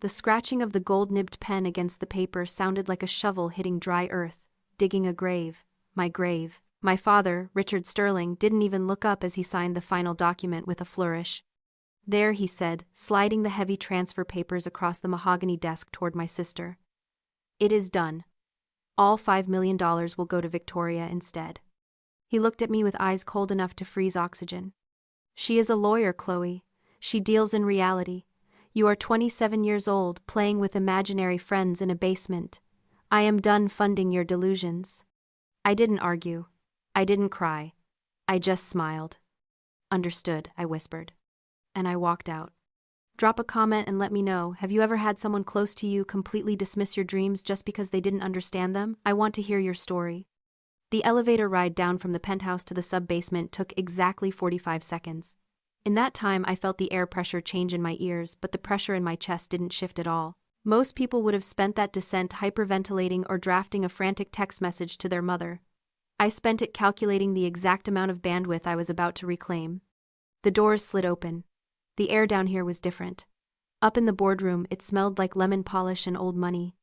The scratching of the gold-nibbed pen against the paper sounded like a shovel hitting dry earth, digging a grave. My grave. My father, Richard Sterling, didn't even look up as he signed the final document with a flourish. There, he said, sliding the heavy transfer papers across the mahogany desk toward my sister. It is done. All $5 million will go to Victoria instead. He looked at me with eyes cold enough to freeze oxygen. She is a lawyer, Chloe. She deals in reality. You are 27 years old, playing with imaginary friends in a basement. I am done funding your delusions. I didn't argue. I didn't cry. I just smiled. Understood, I whispered. And I walked out. Drop a comment and let me know. Have you ever had someone close to you completely dismiss your dreams just because they didn't understand them? I want to hear your story. The elevator ride down from the penthouse to the sub-basement took exactly 45 seconds. In that time, I felt the air pressure change in my ears, but the pressure in my chest didn't shift at all. Most people would have spent that descent hyperventilating or drafting a frantic text message to their mother. I spent it calculating the exact amount of bandwidth I was about to reclaim. The doors slid open. The air down here was different. Up in the boardroom, it smelled like lemon polish and old money.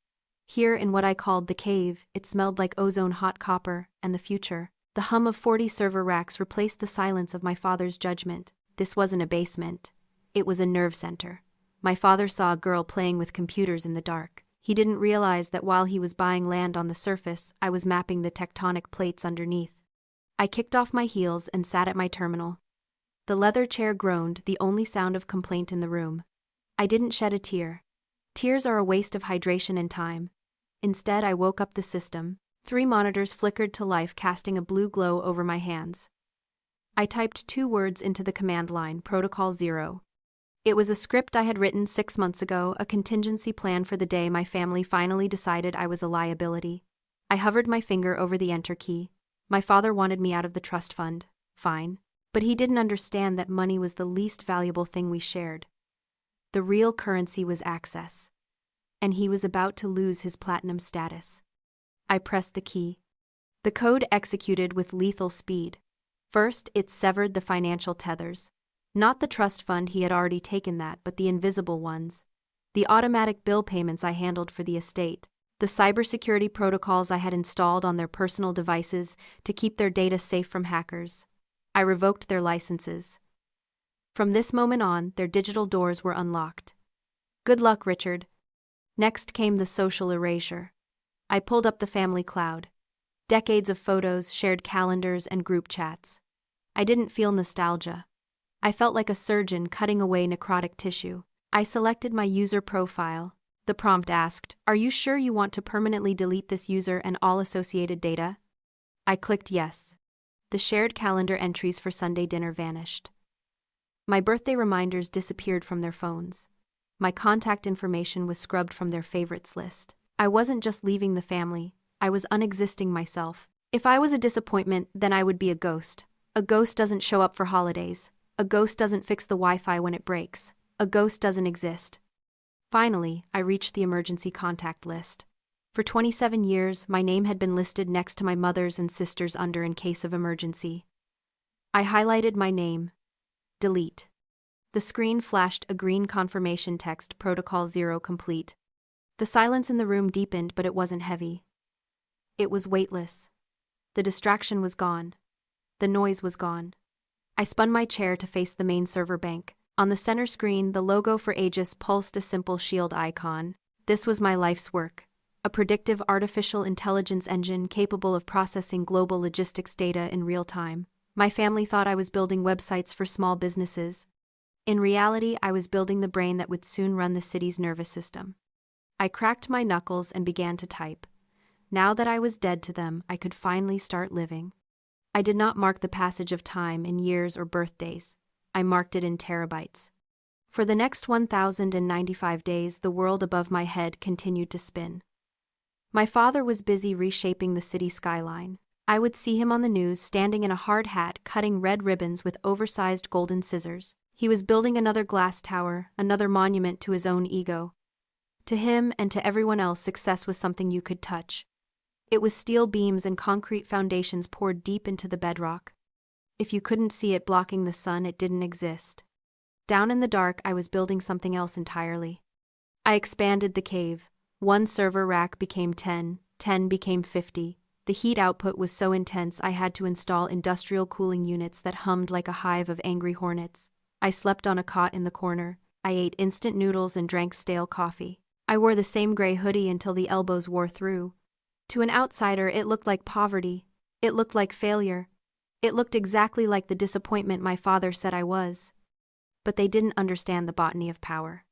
Here, in what I called the cave, it smelled like ozone hot copper and the future. The hum of 40 server racks replaced the silence of my father's judgment. This wasn't a basement. It was a nerve center. My father saw a girl playing with computers in the dark. He didn't realize that while he was buying land on the surface, I was mapping the tectonic plates underneath. I kicked off my heels and sat at my terminal. The leather chair groaned, the only sound of complaint in the room. I didn't shed a tear. Tears are a waste of hydration and time. Instead, I woke up the system. 3 monitors flickered to life, casting a blue glow over my hands. I typed 2 words into the command line, Protocol 0. It was a script I had written 6 months ago, a contingency plan for the day my family finally decided I was a liability. I hovered my finger over the enter key. My father wanted me out of the trust fund. Fine. But he didn't understand that money was the least valuable thing we shared. The real currency was access. And he was about to lose his platinum status. I pressed the key. The code executed with lethal speed. First, it severed the financial tethers. Not the trust fund, he had already taken that, but the invisible ones. The automatic bill payments I handled for the estate. The cybersecurity protocols I had installed on their personal devices to keep their data safe from hackers. I revoked their licenses. From this moment on, their digital doors were unlocked. Good luck, Richard. Next came the social erasure. I pulled up the family cloud. Decades of photos, shared calendars, and group chats. I didn't feel nostalgia. I felt like a surgeon cutting away necrotic tissue. I selected my user profile. The prompt asked, "Are you sure you want to permanently delete this user and all associated data?" I clicked yes. The shared calendar entries for Sunday dinner vanished. My birthday reminders disappeared from their phones. My contact information was scrubbed from their favorites list. I wasn't just leaving the family, I was unexisting myself. If I was a disappointment, then I would be a ghost. A ghost doesn't show up for holidays. A ghost doesn't fix the Wi-Fi when it breaks. A ghost doesn't exist. Finally, I reached the emergency contact list. For 27 years, my name had been listed next to my mother's and sister's under in case of emergency. I highlighted my name. Delete. The screen flashed a green confirmation text, Protocol 0 complete. The silence in the room deepened, but it wasn't heavy. It was weightless. The distraction was gone. The noise was gone. I spun my chair to face the main server bank. On the center screen, the logo for Aegis pulsed a simple shield icon. This was my life's work. A predictive artificial intelligence engine capable of processing global logistics data in real time. My family thought I was building websites for small businesses. In reality, I was building the brain that would soon run the city's nervous system. I cracked my knuckles and began to type. Now that I was dead to them, I could finally start living. I did not mark the passage of time in years or birthdays. I marked it in terabytes. For the next 1,095 days, the world above my head continued to spin. My father was busy reshaping the city skyline. I would see him on the news, standing in a hard hat, cutting red ribbons with oversized golden scissors. He was building another glass tower, another monument to his own ego. To him and to everyone else, success was something you could touch. It was steel beams and concrete foundations poured deep into the bedrock. If you couldn't see it blocking the sun, it didn't exist. Down in the dark, I was building something else entirely. I expanded the cave. One server rack became 10, 10 became 50. The heat output was so intense I had to install industrial cooling units that hummed like a hive of angry hornets. I slept on a cot in the corner. I ate instant noodles and drank stale coffee. I wore the same gray hoodie until the elbows wore through. To an outsider, it looked like poverty. It looked like failure. It looked exactly like the disappointment my father said I was. But they didn't understand the botany of power.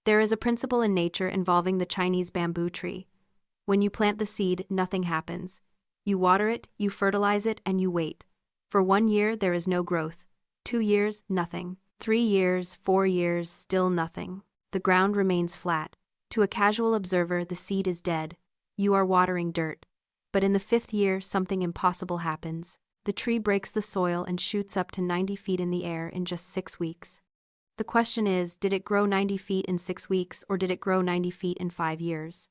There is a principle in nature involving the Chinese bamboo tree. When you plant the seed, nothing happens. You water it, you fertilize it, and you wait. For 1 year, there is no growth. 2 years, nothing. 3 years, 4 years, still nothing. The ground remains flat. To a casual observer, the seed is dead. You are watering dirt. But in the 5th year, something impossible happens. The tree breaks the soil and shoots up to 90 feet in the air in just 6 weeks. The question is, did it grow 90 feet in 6 weeks or did it grow 90 feet in 5 years?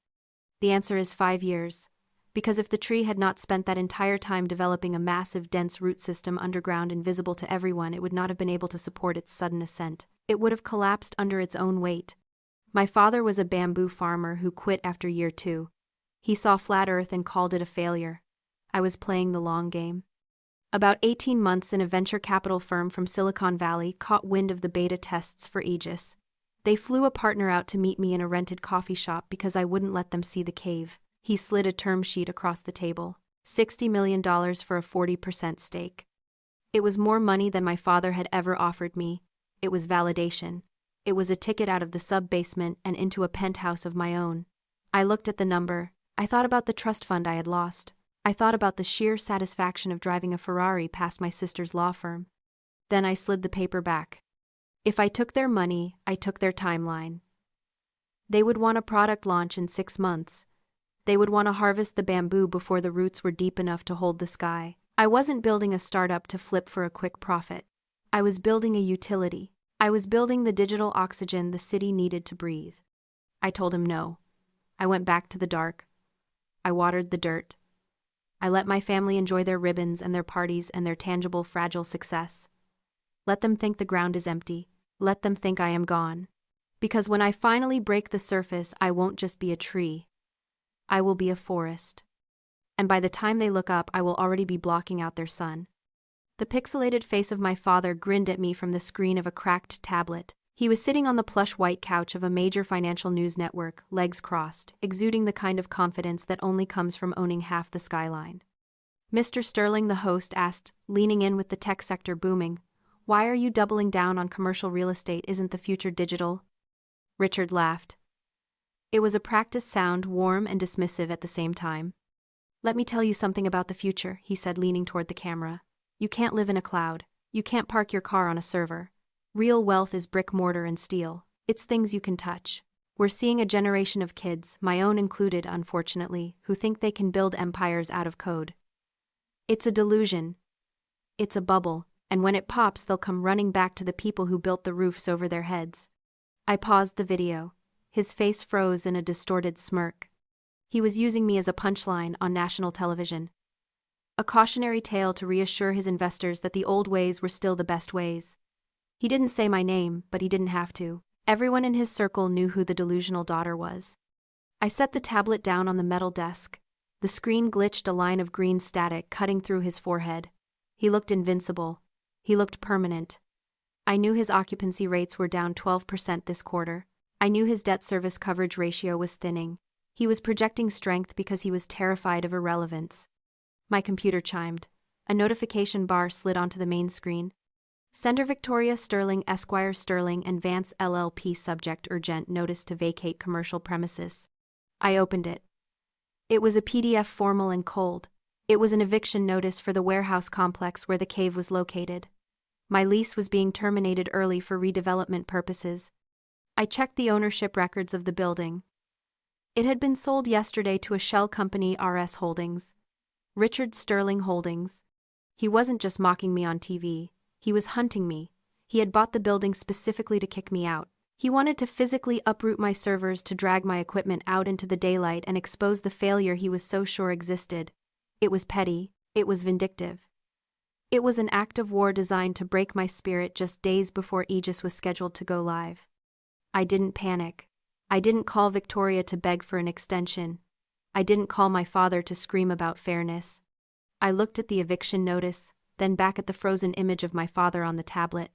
The answer is 5 years. Because if the tree had not spent that entire time developing a massive, dense root system underground invisible to everyone, it would not have been able to support its sudden ascent. It would have collapsed under its own weight. My father was a bamboo farmer who quit after year 2. He saw flat Earth and called it a failure. I was playing the long game. About 18 months in, a venture capital firm from Silicon Valley caught wind of the beta tests for Aegis. They flew a partner out to meet me in a rented coffee shop because I wouldn't let them see the cave. He slid a term sheet across the table. $60 million for a 40% stake. It was more money than my father had ever offered me. It was validation. It was a ticket out of the sub-basement and into a penthouse of my own. I looked at the number. I thought about the trust fund I had lost. I thought about the sheer satisfaction of driving a Ferrari past my sister's law firm. Then I slid the paper back. If I took their money, I took their timeline. They would want a product launch in 6 months. They would want to harvest the bamboo before the roots were deep enough to hold the sky. I wasn't building a startup to flip for a quick profit. I was building a utility. I was building the digital oxygen the city needed to breathe. I told him no. I went back to the dark. I watered the dirt. I let my family enjoy their ribbons and their parties and their tangible, fragile success. Let them think the ground is empty. Let them think I am gone. Because when I finally break the surface, I won't just be a tree. I will be a forest. And by the time they look up, I will already be blocking out their sun. The pixelated face of my father grinned at me from the screen of a cracked tablet. He was sitting on the plush white couch of a major financial news network, legs crossed, exuding the kind of confidence that only comes from owning half the skyline. Mr. Sterling, the host, asked, leaning in with the tech sector booming, "Why are you doubling down on commercial real estate? Isn't the future digital?" Richard laughed. It was a practiced sound, warm and dismissive at the same time. "Let me tell you something about the future," he said, leaning toward the camera. "You can't live in a cloud. You can't park your car on a server. Real wealth is brick, mortar, and steel. It's things you can touch. We're seeing a generation of kids, my own included, unfortunately, who think they can build empires out of code. It's a delusion. It's a bubble, and when it pops, they'll come running back to the people who built the roofs over their heads." I paused the video. His face froze in a distorted smirk. He was using me as a punchline on national television. A cautionary tale to reassure his investors that the old ways were still the best ways. He didn't say my name, but he didn't have to. Everyone in his circle knew who the delusional daughter was. I set the tablet down on the metal desk. The screen glitched, a line of green static cutting through his forehead. He looked invincible. He looked permanent. I knew his occupancy rates were down 12% this quarter. I knew his debt service coverage ratio was thinning. He was projecting strength because he was terrified of irrelevance. My computer chimed. A notification bar slid onto the main screen. Sender Victoria Sterling, Esquire Sterling and Vance LLP, subject urgent notice to vacate commercial premises. I opened it. It was a PDF, formal and cold. It was an eviction notice for the warehouse complex where the cave was located. My lease was being terminated early for redevelopment purposes. I checked the ownership records of the building. It had been sold yesterday to a shell company, RS Holdings. Richard Sterling Holdings. He wasn't just mocking me on TV. He was hunting me. He had bought the building specifically to kick me out. He wanted to physically uproot my servers, to drag my equipment out into the daylight and expose the failure he was so sure existed. It was petty. It was vindictive. It was an act of war designed to break my spirit just days before Aegis was scheduled to go live. I didn't panic. I didn't call Victoria to beg for an extension. I didn't call my father to scream about fairness. I looked at the eviction notice, then back at the frozen image of my father on the tablet.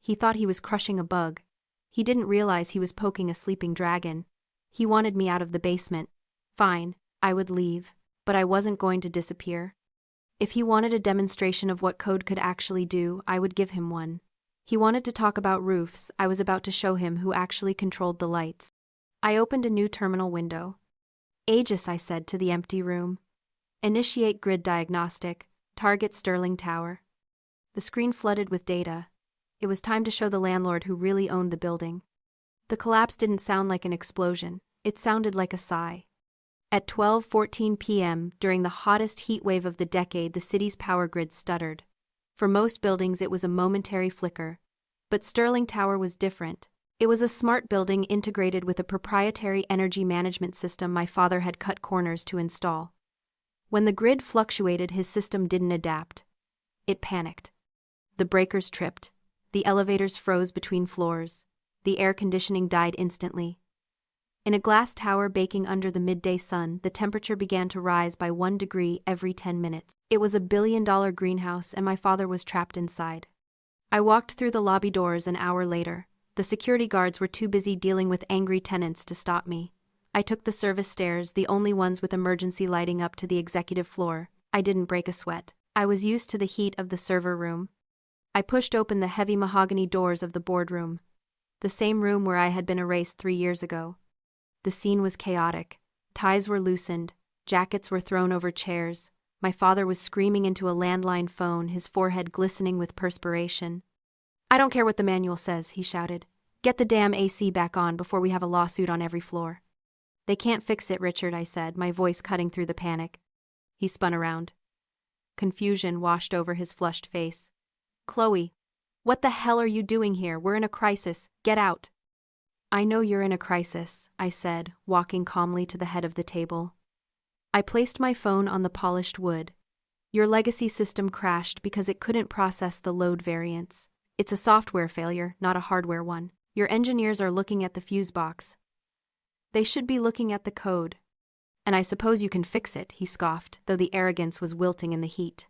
He thought he was crushing a bug. He didn't realize he was poking a sleeping dragon. He wanted me out of the basement. Fine, I would leave, but I wasn't going to disappear. If he wanted a demonstration of what code could actually do, I would give him one. He wanted to talk about roofs. I was about to show him who actually controlled the lights. I opened a new terminal window. Aegis, I said to the empty room. Initiate grid diagnostic. Target Sterling Tower. The screen flooded with data. It was time to show the landlord who really owned the building. The collapse didn't sound like an explosion. It sounded like a sigh. At 12:14 p.m., during the hottest heat wave of the decade, the city's power grid stuttered. For most buildings, it was a momentary flicker. But Sterling Tower was different. It was a smart building integrated with a proprietary energy management system my father had cut corners to install. When the grid fluctuated, his system didn't adapt. It panicked. The breakers tripped. The elevators froze between floors. The air conditioning died instantly. In a glass tower baking under the midday sun, the temperature began to rise by 1 degree every 10 minutes. It was $1 billion greenhouse, and my father was trapped inside. I walked through the lobby doors an hour later. The security guards were too busy dealing with angry tenants to stop me. I took the service stairs, the only ones with emergency lighting, up to the executive floor. I didn't break a sweat. I was used to the heat of the server room. I pushed open the heavy mahogany doors of the boardroom. The same room where I had been erased 3 years ago. The scene was chaotic. Ties were loosened. Jackets were thrown over chairs. My father was screaming into a landline phone, his forehead glistening with perspiration. "I don't care what the manual says," he shouted. "Get the damn AC back on before we have a lawsuit on every floor." "They can't fix it, Richard," I said, my voice cutting through the panic. He spun around. Confusion washed over his flushed face. "Chloe, what the hell are you doing here? We're in a crisis. Get out." "I know you're in a crisis," I said, walking calmly to the head of the table. I placed my phone on the polished wood. "Your legacy system crashed because it couldn't process the load variants. It's a software failure, not a hardware one. Your engineers are looking at the fuse box. They should be looking at the code. And I suppose you can fix it," he scoffed, though the arrogance was wilting in the heat.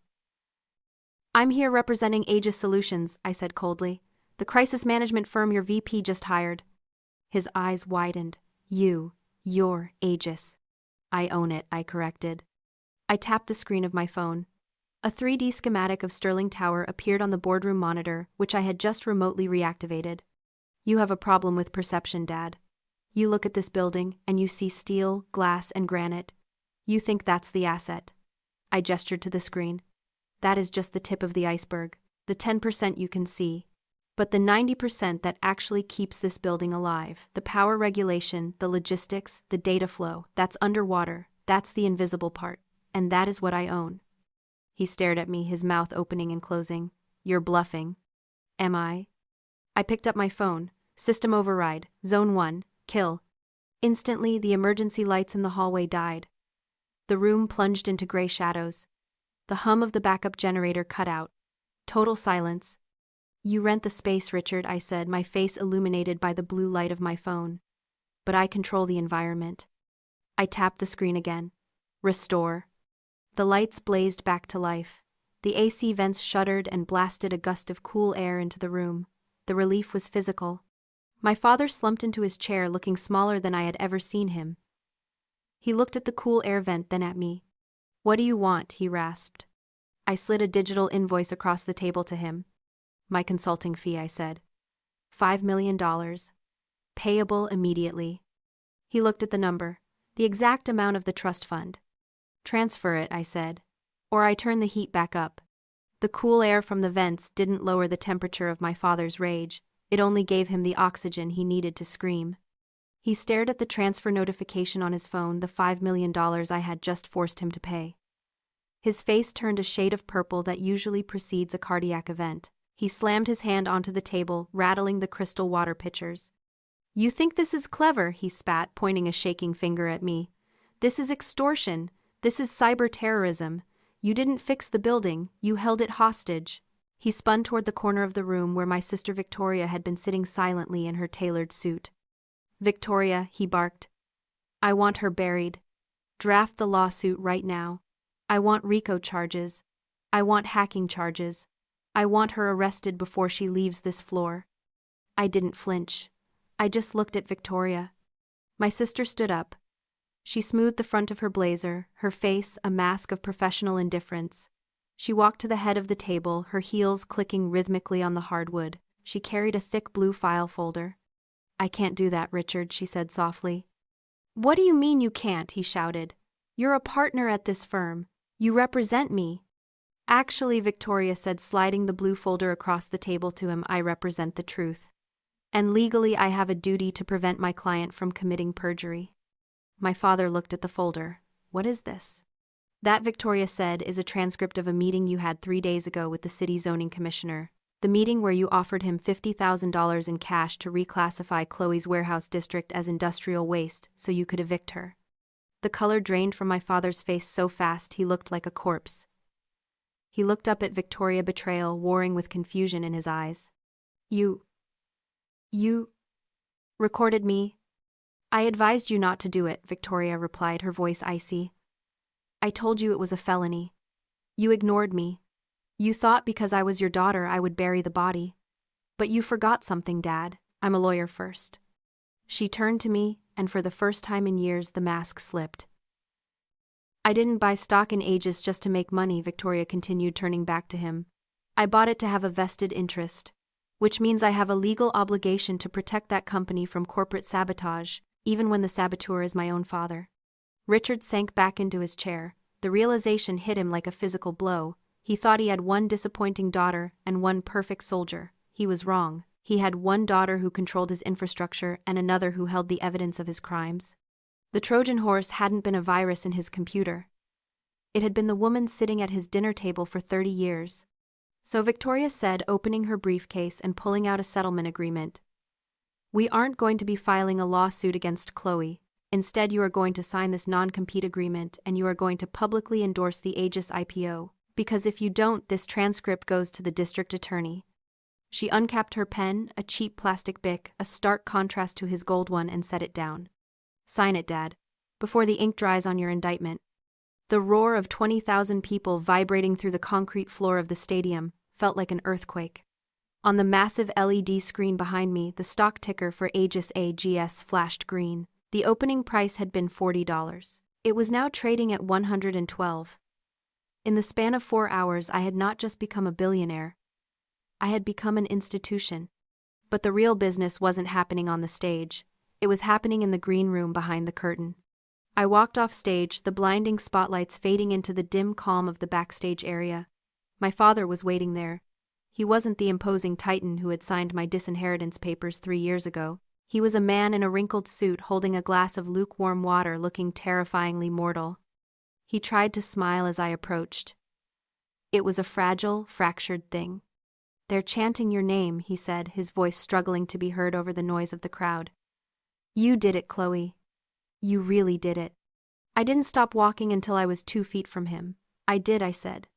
"I'm here representing Aegis Solutions," I said coldly. "The crisis management firm your VP just hired." His eyes widened. You're Aegis." "I own it," I corrected. I tapped the screen of my phone. A 3D schematic of Sterling Tower appeared on the boardroom monitor, which I had just remotely reactivated. "You have a problem with perception, Dad. You look at this building, and you see steel, glass, and granite. You think that's the asset." I gestured to the screen. "That is just the tip of the iceberg, the 10% you can see. But the 90% that actually keeps this building alive, the power regulation, the logistics, the data flow, that's underwater, that's the invisible part, and that is what I own." He stared at me, his mouth opening and closing. "You're bluffing." "Am I?" I picked up my phone. "System override, Zone 1, kill." Instantly, the emergency lights in the hallway died. The room plunged into gray shadows. The hum of the backup generator cut out. Total silence. "You rent the space, Richard," I said, my face illuminated by the blue light of my phone. "But I control the environment." I tapped the screen again. "Restore." The lights blazed back to life. The AC vents shuddered and blasted a gust of cool air into the room. The relief was physical. My father slumped into his chair, looking smaller than I had ever seen him. He looked at the cool air vent, then at me. "What do you want?" he rasped. I slid a digital invoice across the table to him. "My consulting fee," I said. $5 million. Payable immediately." He looked at the number. "The exact amount of the trust fund." "Transfer it," I said. Or I turned the heat back up. The cool air from the vents didn't lower the temperature of my father's rage. It only gave him the oxygen he needed to scream. He stared at the transfer notification on his phone, the $5 million I had just forced him to pay. His face turned a shade of purple that usually precedes a cardiac event. He slammed his hand onto the table, rattling the crystal water pitchers. "You think this is clever?" he spat, pointing a shaking finger at me. "This is extortion. This is cyber-terrorism. You didn't fix the building, you held it hostage." He spun toward the corner of the room where my sister Victoria had been sitting silently in her tailored suit. Victoria, he barked. I want her buried. Draft the lawsuit right now. I want RICO charges. I want hacking charges. I want her arrested before she leaves this floor. I didn't flinch. I just looked at Victoria. My sister stood up. She smoothed the front of her blazer, her face a mask of professional indifference. She walked to the head of the table, her heels clicking rhythmically on the hardwood. She carried a thick blue file folder. I can't do that, Richard, she said softly. What do you mean you can't? He shouted. You're a partner at this firm. You represent me. Actually, Victoria said, sliding the blue folder across the table to him, I represent the truth. And legally I have a duty to prevent my client from committing perjury. My father looked at the folder. What is this? That, Victoria said, is a transcript of a meeting you had 3 days ago with the city zoning commissioner. The meeting where you offered him $50,000 in cash to reclassify Chloe's warehouse district as industrial waste so you could evict her. The color drained from my father's face so fast he looked like a corpse. He looked up at Victoria, betrayal warring with confusion in his eyes. You recorded me? I advised you not to do it, Victoria replied, her voice icy. I told you it was a felony. You ignored me. You thought because I was your daughter I would bury the body. But you forgot something, Dad. I'm a lawyer first. She turned to me, and for the first time in years the mask slipped. I didn't buy stock in Aegis just to make money, Victoria continued, turning back to him. I bought it to have a vested interest, which means I have a legal obligation to protect that company from corporate sabotage, even when the saboteur is my own father. Richard sank back into his chair. The realization hit him like a physical blow. He thought he had one disappointing daughter and one perfect soldier. He was wrong. He had one daughter who controlled his infrastructure and another who held the evidence of his crimes. The Trojan horse hadn't been a virus in his computer. It had been the woman sitting at his dinner table for 30 years. So Victoria said, opening her briefcase and pulling out a settlement agreement. We aren't going to be filing a lawsuit against Chloe. Instead, you are going to sign this non-compete agreement and you are going to publicly endorse the Aegis IPO, because if you don't, this transcript goes to the district attorney. She uncapped her pen, a cheap plastic bic, a stark contrast to his gold one, and set it down. Sign it, Dad, before the ink dries on your indictment. The roar of 20,000 people vibrating through the concrete floor of the stadium felt like an earthquake. On the massive LED screen behind me, the stock ticker for Aegis AGS flashed green. The opening price had been $40. It was now trading at $112. In the span of 4 hours, I had not just become a billionaire. I had become an institution. But the real business wasn't happening on the stage. It was happening in the green room behind the curtain. I walked off stage, the blinding spotlights fading into the dim calm of the backstage area. My father was waiting there. He wasn't the imposing titan who had signed my disinheritance papers 3 years ago. He was a man in a wrinkled suit holding a glass of lukewarm water, looking terrifyingly mortal. He tried to smile as I approached. It was a fragile, fractured thing. They're chanting your name, he said, his voice struggling to be heard over the noise of the crowd. You did it, Chloe. You really did it. I didn't stop walking until I was 2 feet from him. I did, I said.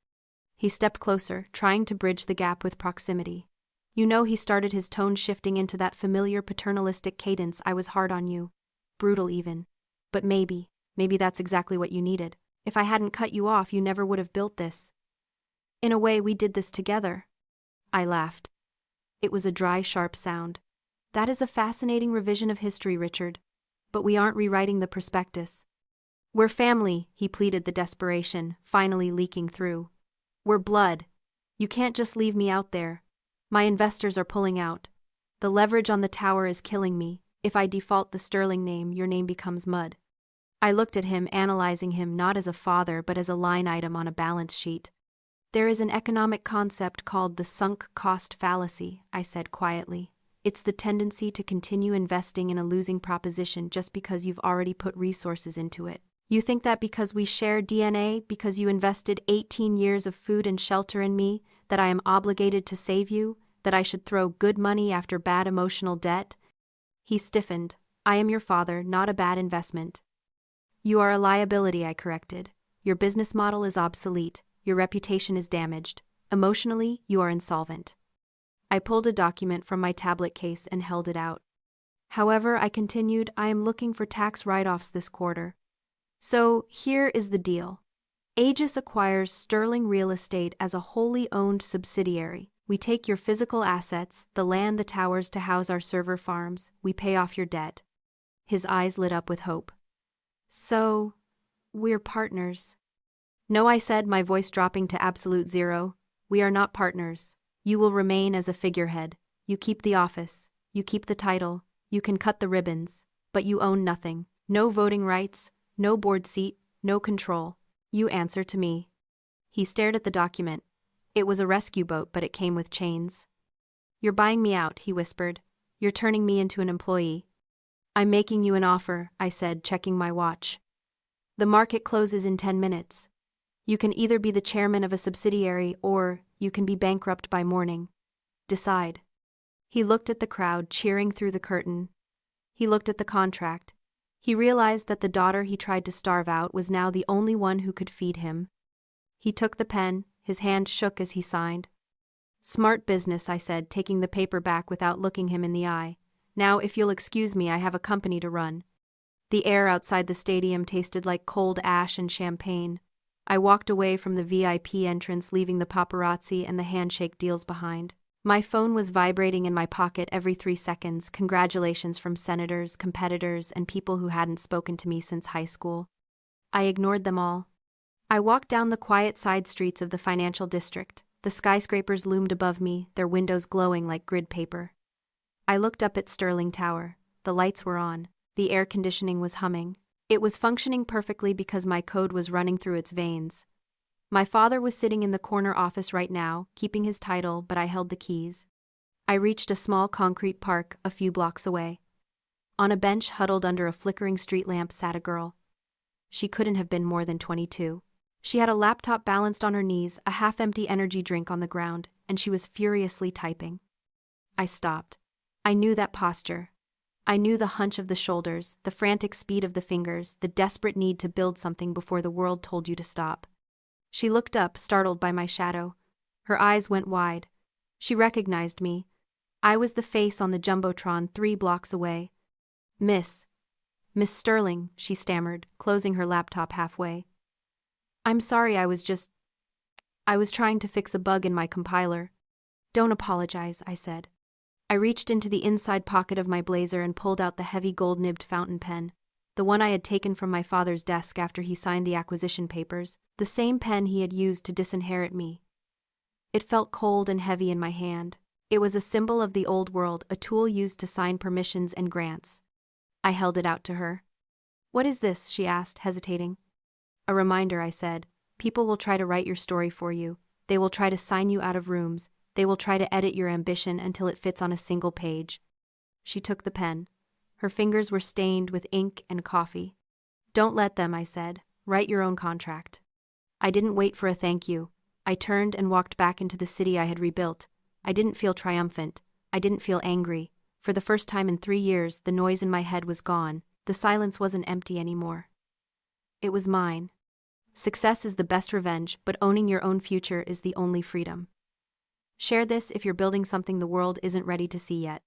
He stepped closer, trying to bridge the gap with proximity. You know, he started, his tone shifting into that familiar paternalistic cadence. I was hard on you. Brutal even. But maybe that's exactly what you needed. If I hadn't cut you off, you never would have built this. In a way, we did this together. I laughed. It was a dry, sharp sound. That is a fascinating revision of history, Richard. But we aren't rewriting the prospectus. We're family, he pleaded, the desperation finally leaking through. We're blood. You can't just leave me out there. My investors are pulling out. The leverage on the tower is killing me. If I default the Sterling name, your name becomes mud. I looked at him, analyzing him not as a father but as a line item on a balance sheet. There is an economic concept called the sunk cost fallacy, I said quietly. It's the tendency to continue investing in a losing proposition just because you've already put resources into it. You think that because we share DNA, because you invested 18 years of food and shelter in me, that I am obligated to save you, that I should throw good money after bad emotional debt? He stiffened. I am your father, not a bad investment. You are a liability, I corrected. Your business model is obsolete. Your reputation is damaged. Emotionally, you are insolvent. I pulled a document from my tablet case and held it out. However, I continued, I am looking for tax write-offs this quarter. So, here is the deal. Aegis acquires Sterling Real Estate as a wholly owned subsidiary. We take your physical assets, the land, the towers to house our server farms. We pay off your debt. His eyes lit up with hope. So, we're partners. No, I said, my voice dropping to absolute zero. We are not partners. You will remain as a figurehead. You keep the office. You keep the title. You can cut the ribbons. But you own nothing. No voting rights. No board seat. No control. You answer to me. He stared at the document. It was a rescue boat, but it came with chains. You're buying me out, he whispered. You're turning me into an employee. I'm making you an offer, I said, checking my watch. The market closes in 10 minutes. You can either be the chairman of a subsidiary or you can be bankrupt by morning. Decide. He looked at the crowd cheering through the curtain. He looked at the contract. He realized that the daughter he tried to starve out was now the only one who could feed him. He took the pen, his hand shook as he signed. Smart business, I said, taking the paper back without looking him in the eye. Now, if you'll excuse me, I have a company to run. The air outside the stadium tasted like cold ash and champagne. I walked away from the VIP entrance, leaving the paparazzi and the handshake deals behind. My phone was vibrating in my pocket every 3 seconds, congratulations from senators, competitors, and people who hadn't spoken to me since high school. I ignored them all. I walked down the quiet side streets of the financial district. The skyscrapers loomed above me, their windows glowing like grid paper. I looked up at Sterling Tower. The lights were on. The air conditioning was humming. It was functioning perfectly because my code was running through its veins. My father was sitting in the corner office right now, keeping his title, but I held the keys. I reached a small concrete park a few blocks away. On a bench huddled under a flickering street lamp sat a girl. She couldn't have been more than 22. She had a laptop balanced on her knees, a half-empty energy drink on the ground, and she was furiously typing. I stopped. I knew that posture. I knew the hunch of the shoulders, the frantic speed of the fingers, the desperate need to build something before the world told you to stop. She looked up, startled by my shadow. Her eyes went wide. She recognized me. I was the face on the Jumbotron 3 blocks away. Miss Sterling, she stammered, closing her laptop halfway. I'm sorry, I was trying to fix a bug in my compiler. Don't apologize, I said. I reached into the inside pocket of my blazer and pulled out the heavy gold-nibbed fountain pen. The one I had taken from my father's desk after he signed the acquisition papers, the same pen he had used to disinherit me. It felt cold and heavy in my hand. It was a symbol of the old world, a tool used to sign permissions and grants. I held it out to her. What is this? She asked, hesitating. A reminder, I said. People will try to write your story for you. They will try to sign you out of rooms. They will try to edit your ambition until it fits on a single page. She took the pen. Her fingers were stained with ink and coffee. Don't let them, I said. Write your own contract. I didn't wait for a thank you. I turned and walked back into the city I had rebuilt. I didn't feel triumphant. I didn't feel angry. For the first time in 3 years, the noise in my head was gone. The silence wasn't empty anymore. It was mine. Success is the best revenge, but owning your own future is the only freedom. Share this if you're building something the world isn't ready to see yet.